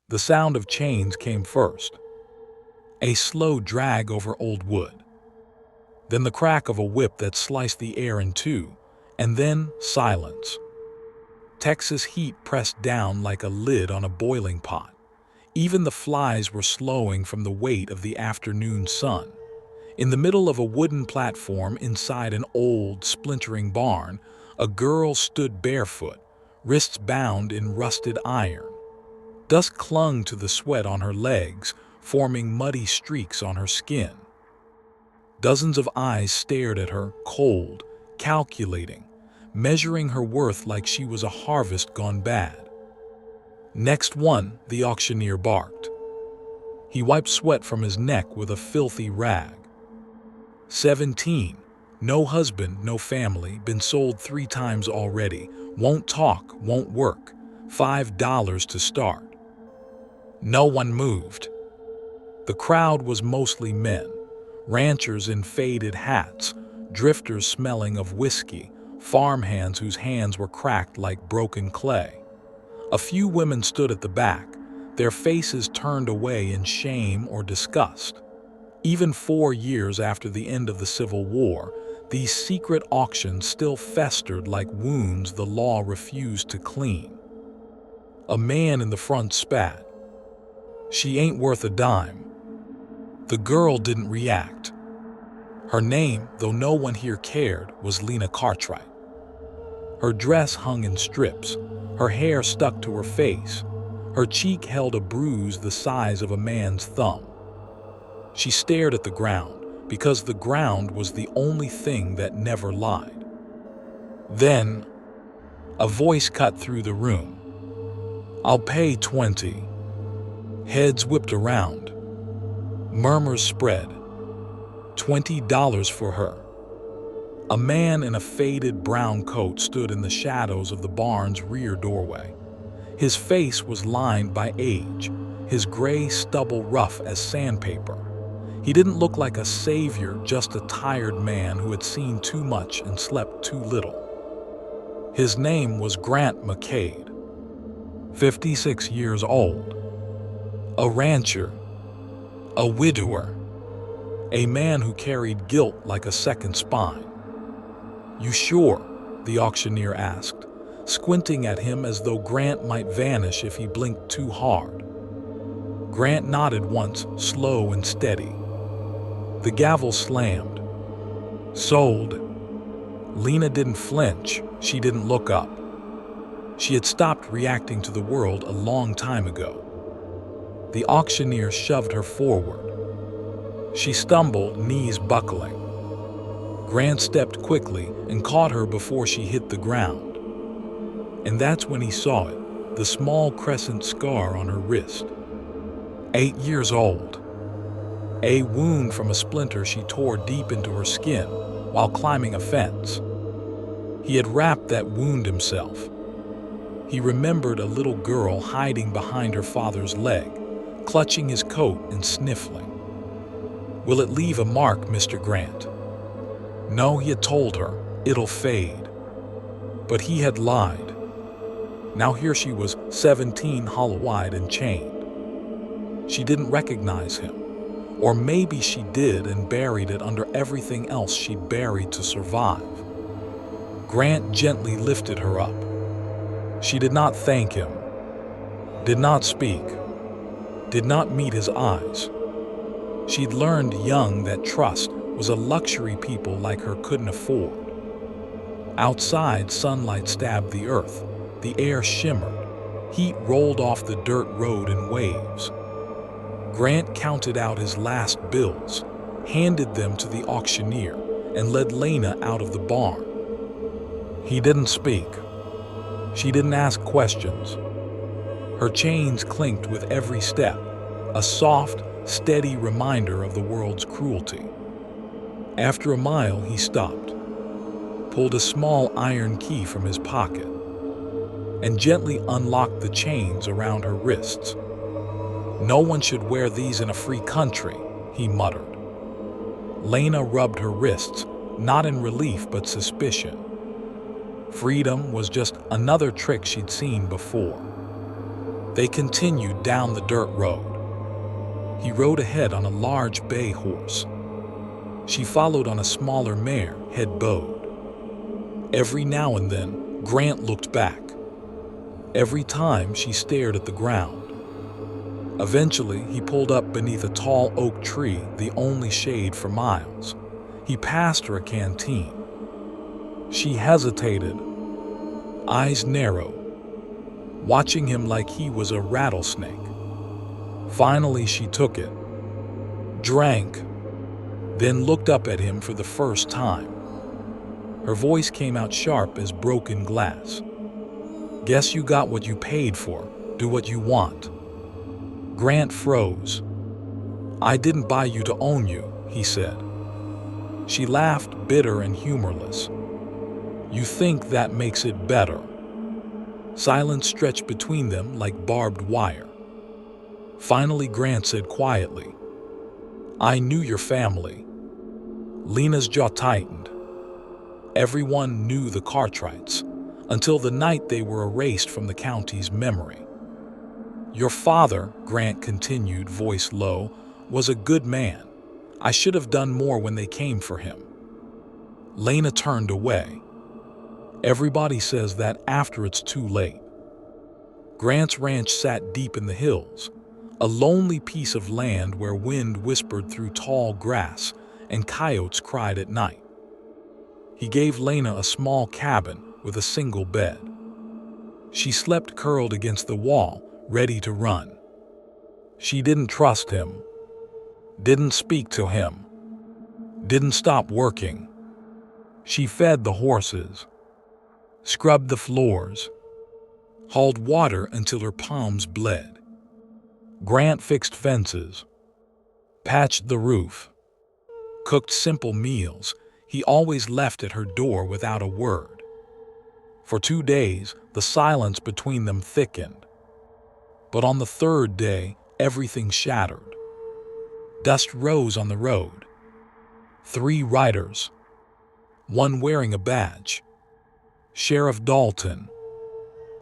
The sound of chains came first, a slow drag over old wood, then the crack of a whip that sliced the air in two, and then silence. Texas heat pressed down like a lid on a boiling pot. Even the flies were slowing from the weight of the afternoon sun. In the middle of a wooden platform inside an old, splintering barn, a girl stood barefoot, wrists bound in rusted iron. Dust clung to the sweat on her legs, forming muddy streaks on her skin. Dozens of eyes stared at her, cold, calculating, measuring her worth like she was a harvest gone bad. "Next one," the auctioneer barked. He wiped sweat from his neck with a filthy rag. 17. No husband, no family, been sold 3 times already, won't talk, won't work, $5 to start. No one moved. The crowd was mostly men, ranchers in faded hats, drifters smelling of whiskey, farmhands whose hands were cracked like broken clay. A few women stood at the back, their faces turned away in shame or disgust. Even 4 years after the end of the Civil War, these secret auctions still festered like wounds the law refused to clean. A man in the front spat, "She ain't worth a dime." The girl didn't react. Her name, though no one here cared, was Lena Cartwright. Her dress hung in strips, her hair stuck to her face, her cheek held a bruise the size of a man's thumb. She stared at the ground, because the ground was the only thing that never lied. Then, a voice cut through the room. "I'll pay 20. Heads whipped around. Murmurs spread. $20 for her. A man in a faded brown coat stood in the shadows of the barn's rear doorway. His face was lined by age, his gray stubble rough as sandpaper. He didn't look like a savior, just a tired man who had seen too much and slept too little. His name was Grant McCade, 56 years old, a rancher, a widower, a man who carried guilt like a second spine. "You sure?" the auctioneer asked, squinting at him as though Grant might vanish if he blinked too hard. Grant nodded once, slow and steady. The gavel slammed. "Sold." Lena didn't flinch, she didn't look up. She had stopped reacting to the world a long time ago. The auctioneer shoved her forward. She stumbled, knees buckling. Grant stepped quickly and caught her before she hit the ground. And that's when he saw it, the small crescent scar on her wrist. 8 years old. A wound from a splinter she tore deep into her skin while climbing a fence. He had wrapped that wound himself. He remembered a little girl hiding behind her father's leg, clutching his coat and sniffling. "Will it leave a mark, Mr. Grant?" No, he had told her, "It'll fade." But he had lied. Now here she was, 17, hollow-eyed and chained. She didn't recognize him. Or maybe she did and buried it under everything else she'd buried to survive. Grant gently lifted her up. She did not thank him, did not speak, did not meet his eyes. She'd learned young that trust was a luxury people like her couldn't afford. Outside, sunlight stabbed the earth, the air shimmered, heat rolled off the dirt road in waves. Grant counted out his last bills, handed them to the auctioneer, and led Lena out of the barn. He didn't speak. She didn't ask questions. Her chains clinked with every step, a soft, steady reminder of the world's cruelty. After a mile, he stopped, pulled a small iron key from his pocket, and gently unlocked the chains around her wrists. "No one should wear these in a free country," he muttered. Lena rubbed her wrists, not in relief but suspicion. Freedom was just another trick she'd seen before. They continued down the dirt road. He rode ahead on a large bay horse. She followed on a smaller mare, head bowed. Every now and then, Grant looked back. Every time she stared at the ground. Eventually, he pulled up beneath a tall oak tree, the only shade for miles. He passed her a canteen. She hesitated, eyes narrow, watching him like he was a rattlesnake. Finally, she took it, drank, then looked up at him for the first time. Her voice came out sharp as broken glass. "Guess you got what you paid for. Do what you want." Grant froze. "I didn't buy you to own you," he said. She laughed, bitter and humorless. "You think that makes it better?" Silence stretched between them like barbed wire. Finally, Grant said quietly, "I knew your family." Lena's jaw tightened. Everyone knew the Cartwrights, until the night they were erased from the county's memory. "Your father," Grant continued, voice low, "was a good man. I should have done more when they came for him." Lena turned away. "Everybody says that after it's too late." Grant's ranch sat deep in the hills, a lonely piece of land where wind whispered through tall grass and coyotes cried at night. He gave Lena a small cabin with a single bed. She slept curled against the wall, ready to run. She didn't trust him, didn't speak to him, didn't stop working. She fed the horses, scrubbed the floors, hauled water until her palms bled. Grant fixed fences, patched the roof, cooked simple meals he always left at her door without a word. For 2 days, the silence between them thickened. But on the third day, everything shattered. Dust rose on the road. 3 riders, one wearing a badge. Sheriff Dalton,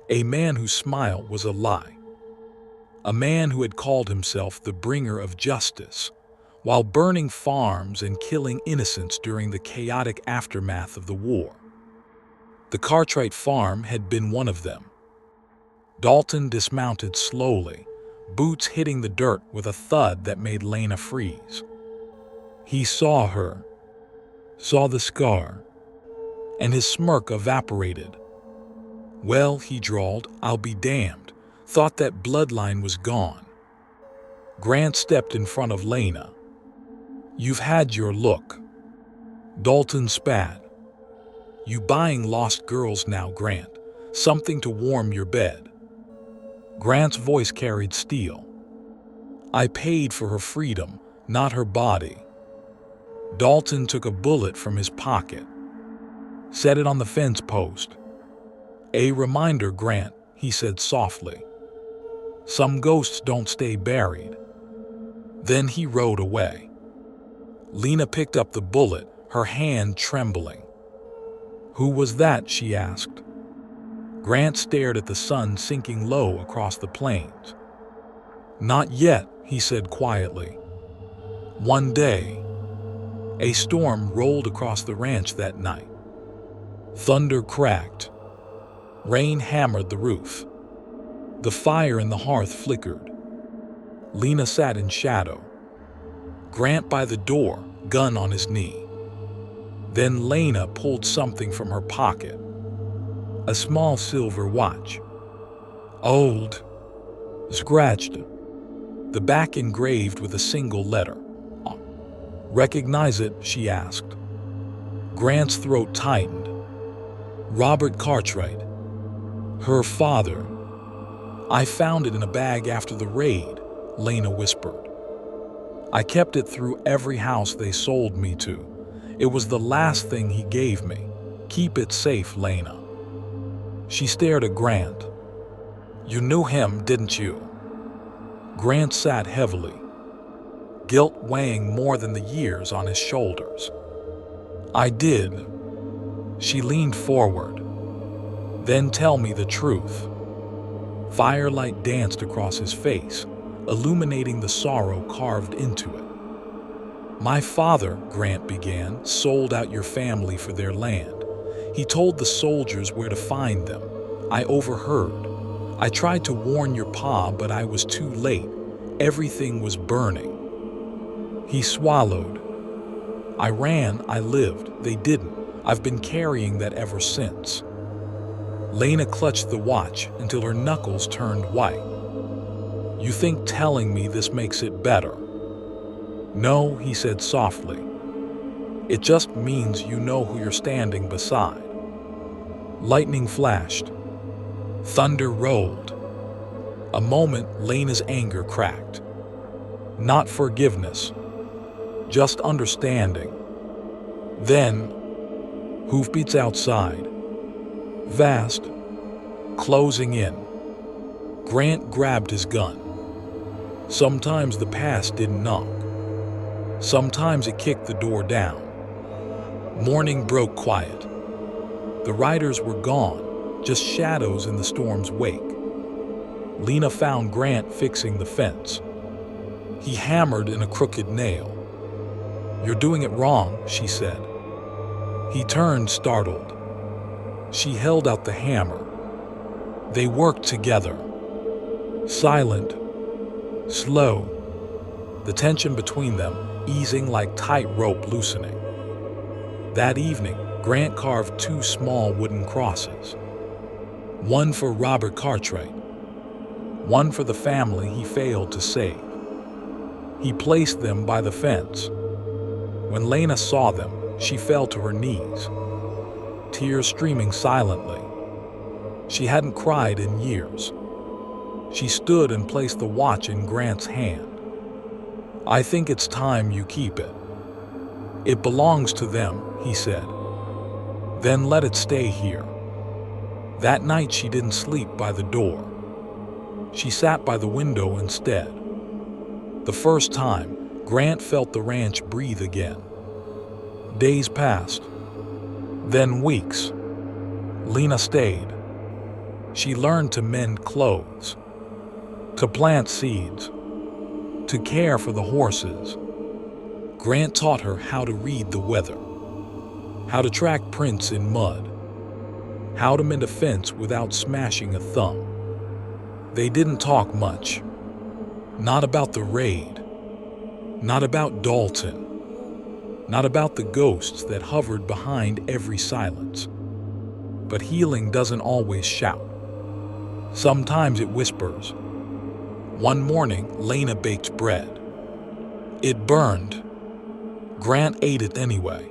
a man whose smile was a lie. A man who had called himself the bringer of justice, while burning farms and killing innocents during the chaotic aftermath of the war. The Cartwright farm had been one of them. Dalton dismounted slowly, boots hitting the dirt with a thud that made Lena freeze. He saw her, saw the scar, and his smirk evaporated. "Well," he drawled, "I'll be damned. Thought that bloodline was gone." Grant stepped in front of Lena. "You've had your look." Dalton spat. "You buying lost girls now, Grant. Something to warm your bed." Grant's voice carried steel. "I paid for her freedom, not her body." Dalton took a bullet from his pocket, set it on the fence post. "A reminder, Grant," he said softly. "Some ghosts don't stay buried." Then he rode away. Lena picked up the bullet, her hand trembling. "Who was that?" she asked. Grant stared at the sun sinking low across the plains. "Not yet," he said quietly. "One day." A storm rolled across the ranch that night. Thunder cracked. Rain hammered the roof. The fire in the hearth flickered. Lena sat in shadow. Grant by the door, gun on his knee. Then Lena pulled something from her pocket. A small silver watch. Old. Scratched. The back engraved with a single letter. "Recognize it?" she asked. Grant's throat tightened. "Robert Cartwright. Her father." "I found it in a bag after the raid," Lena whispered. "I kept it through every house they sold me to. It was the last thing he gave me. Keep it safe, Lena." She stared at Grant. "You knew him, didn't you?" Grant sat heavily, guilt weighing more than the years on his shoulders. "I did." She leaned forward. "Then tell me the truth." Firelight danced across his face, illuminating the sorrow carved into it. "My father," Grant began, "sold out your family for their land. He told the soldiers where to find them. I overheard. I tried to warn your pa, but I was too late. Everything was burning." He swallowed. "I ran, I lived. They didn't. I've been carrying that ever since." Lena clutched the watch until her knuckles turned white. "You think telling me this makes it better?" "No," he said softly. "It just means you know who you're standing beside." Lightning flashed. Thunder rolled. A moment, Lena's anger cracked. Not forgiveness, just understanding. Then, hoofbeats outside. Vast, closing in. Grant grabbed his gun. Sometimes the past didn't knock. Sometimes it kicked the door down. Morning broke quiet. The riders were gone, just shadows in the storm's wake. Lena found Grant fixing the fence. He hammered in a crooked nail. "You're doing it wrong," she said. He turned, startled. She held out the hammer. They worked together. Silent, slow, the tension between them easing like tight rope loosening. That evening, Grant carved 2 small wooden crosses. One for Robert Cartwright, one for the family he failed to save. He placed them by the fence. When Lena saw them, she fell to her knees, tears streaming silently. She hadn't cried in years. She stood and placed the watch in Grant's hand. "I think it's time you keep it. It belongs to them," he said. "Then let it stay here." That night she didn't sleep by the door. She sat by the window instead. The first time, Grant felt the ranch breathe again. Days passed. Then weeks. Lena stayed. She learned to mend clothes, to plant seeds, to care for the horses. Grant taught her how to read the weather, how to track prints in mud, how to mend a fence without smashing a thumb. They didn't talk much. Not about the raid. Not about Dalton. Not about the ghosts that hovered behind every silence. But healing doesn't always shout. Sometimes it whispers. One morning, Lena baked bread. It burned. Grant ate it anyway.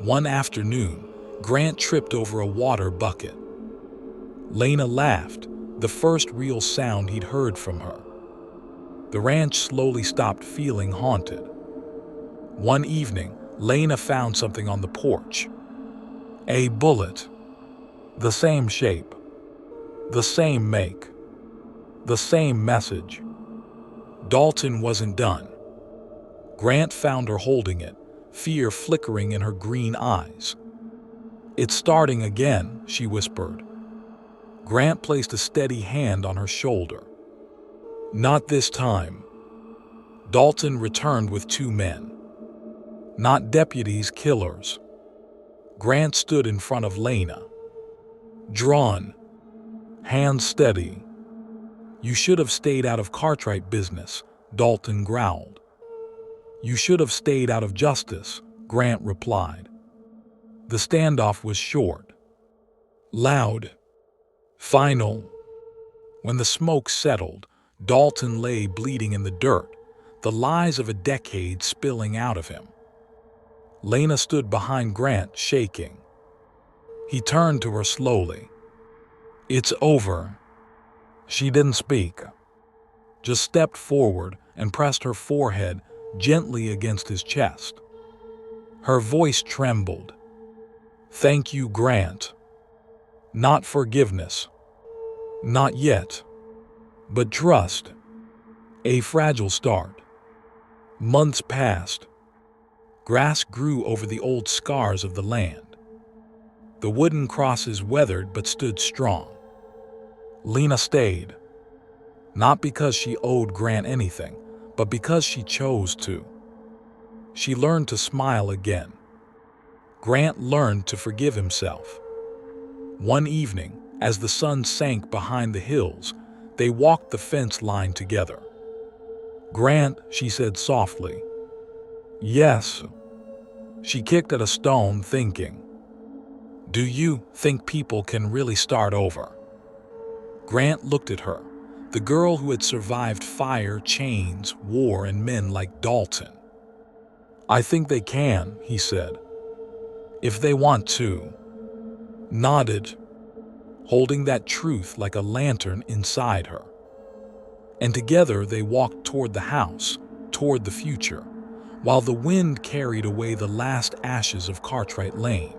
One afternoon, Grant tripped over a water bucket. Lena laughed, the first real sound he'd heard from her. The ranch slowly stopped feeling haunted. One evening, Lena found something on the porch. A bullet. The same shape. The same make. The same message. Dalton wasn't done. Grant found her holding it, fear flickering in her green eyes. "It's starting again," she whispered. Grant placed a steady hand on her shoulder. "Not this time." Dalton returned with 2 men. Not deputies, killers. Grant stood in front of Lena. Drawn. Hands steady. "You should have stayed out of Cartwright business," Dalton growled. "You should have stayed out of justice," Grant replied. The standoff was short. Loud. Final. When the smoke settled, Dalton lay bleeding in the dirt, the lies of a decade spilling out of him. Lena stood behind Grant, shaking. He turned to her slowly. "It's over." She didn't speak, just stepped forward and pressed her forehead gently against his chest. Her voice trembled. "Thank you, Grant. Not forgiveness. Not yet. But trust. A fragile start." Months passed. Grass grew over the old scars of the land. The wooden crosses weathered but stood strong. Lena stayed, not because she owed Grant anything, but because she chose to. She learned to smile again. Grant learned to forgive himself. One evening, as the sun sank behind the hills, they walked the fence line together. "Grant," she said softly. "Yes." She kicked at a stone, thinking, "Do you think people can really start over?" Grant looked at her, the girl who had survived fire, chains, war, and men like Dalton. "I think they can," he said. "If they want to." Nodded, holding that truth like a lantern inside her. And together they walked toward the house, toward the future, while the wind carried away the last ashes of Cartwright Lane.